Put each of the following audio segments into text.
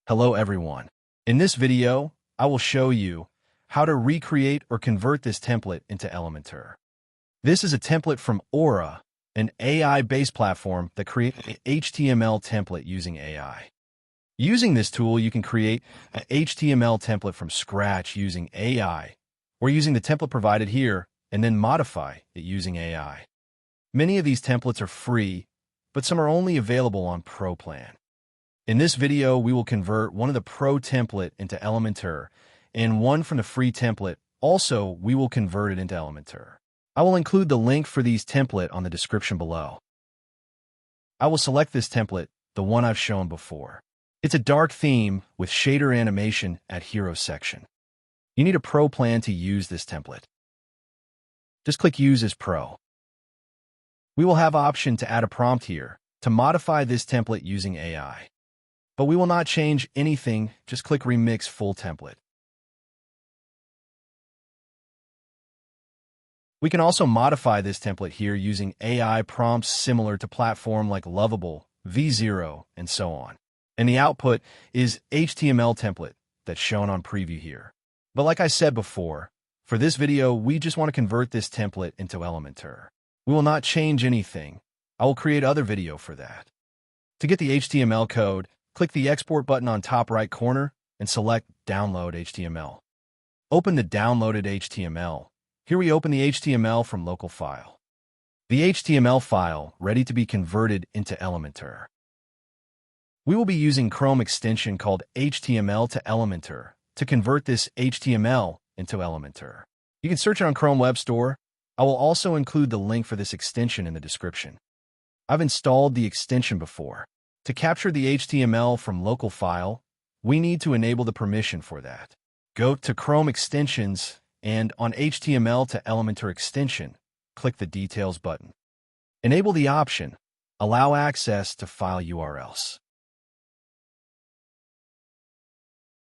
Hello everyone. In this video, I will show you how to recreate or convert this template into Elementor. This is a template from Aura, an AI-based platform that creates an HTML template using AI. Using this tool, you can create an HTML template from scratch using AI, or using the template provided here and then modify it using AI. Many of these templates are free, but some are only available on Pro plan. In this video, we will convert one of the Pro template into Elementor, and one from the free template. Also, we will convert it into Elementor. I will include the link for these template on the description below. I will select this template, the one I've shown before. It's a dark theme with shader animation at hero section. You need a Pro plan to use this template. Just click Use as Pro. We will have option to add a prompt here to modify this template using AI. But we will not change anything, just click Remix Full Template. We can also modify this template here using AI prompts similar to platform like Lovable, V0, and so on. And the output is HTML template that's shown on preview here. But like I said before, for this video, we just want to convert this template into Elementor. We will not change anything. I will create other video for that. To get the HTML code, click the Export button on top right corner and select Download HTML. Open the downloaded HTML. Here we open the HTML from local file. The HTML file ready to be converted into Elementor. We will be using Chrome extension called HTML to Elementor to convert this HTML into Elementor. You can search it on Chrome Web Store. I will also include the link for this extension in the description. I've installed the extension before. To capture the HTML from local file, we need to enable the permission for that. Go to Chrome Extensions and on HTML to Elementor extension, click the Details button. Enable the option, Allow access to file URLs.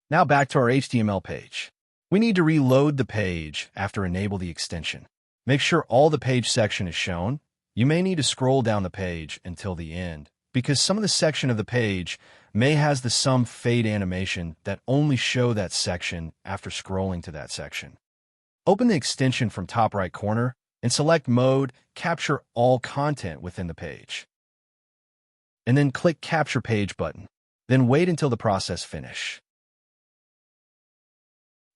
Now back to our HTML page. We need to reload the page after enable the extension. Make sure all the page section is shown. You may need to scroll down the page until the end, because some of the section of the page may has the some fade animation that only show that section after scrolling to that section. Open the extension from top right corner and select Mode, Capture All Content within the page. And then click Capture Page button. Then wait until the process finish.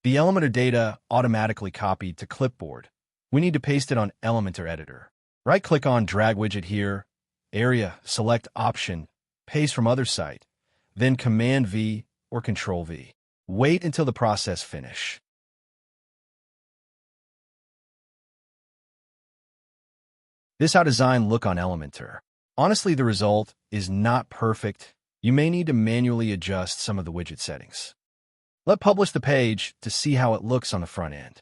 The Elementor data automatically copied to clipboard. We need to paste it on Elementor Editor. Right-click on Drag Widget here, Area, select Option, Paste from Other Site, then Command-V or Control-V. Wait until the process finish. This how design look on Elementor. Honestly, the result is not perfect. You may need to manually adjust some of the widget settings. Let's publish the page to see how it looks on the front end.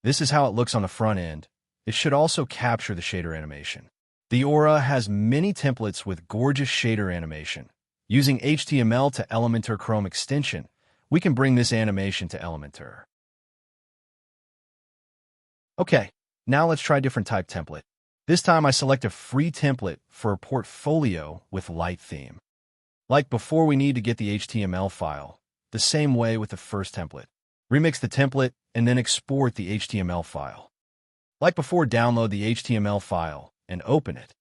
This is how it looks on the front end. It should also capture the shader animation. The Aura has many templates with gorgeous shader animation. Using HTML to Elementor Chrome extension, we can bring this animation to Elementor. Okay, now let's try different type template. This time I select a free template for a portfolio with light theme. Like before, we need to get the HTML file, the same way with the first template. Remix the template and then export the HTML file. Like before, download the HTML file and open it.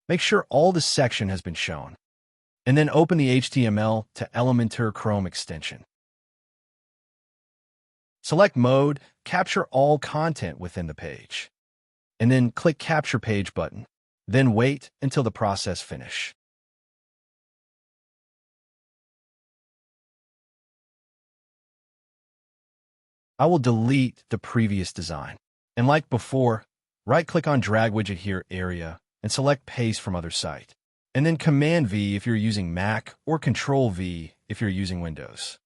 Make sure all the section has been shown. And then open the HTML to Elementor Chrome extension. Select Mode, Capture All Content within the page. And then click Capture Page button. Then wait until the process finish. I will delete the previous design. And like before, right-click on Drag Widget here, Area, and select Paste from Other Site. And then Command-V if you're using Mac or Control-V if you're using Windows.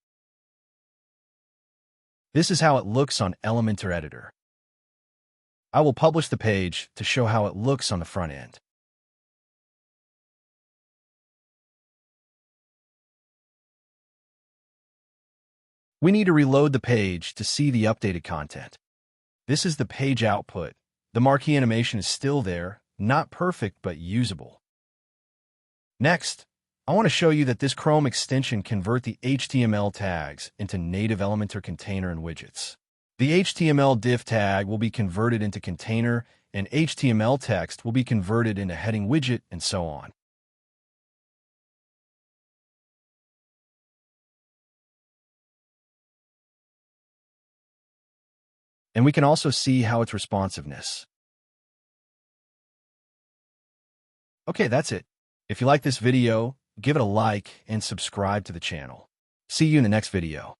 This is how it looks on Elementor Editor. I will publish the page to show how it looks on the front end. We need to reload the page to see the updated content. This is the page output. The marquee animation is still there, not perfect but usable. Next, I want to show you that this Chrome extension converts the HTML tags into native Elementor container and widgets. The HTML div tag will be converted into container, and HTML text will be converted into heading widget, and so on. And we can also see how its responsiveness. Okay, that's it. If you like this video, give it a like and subscribe to the channel. See you in the next video.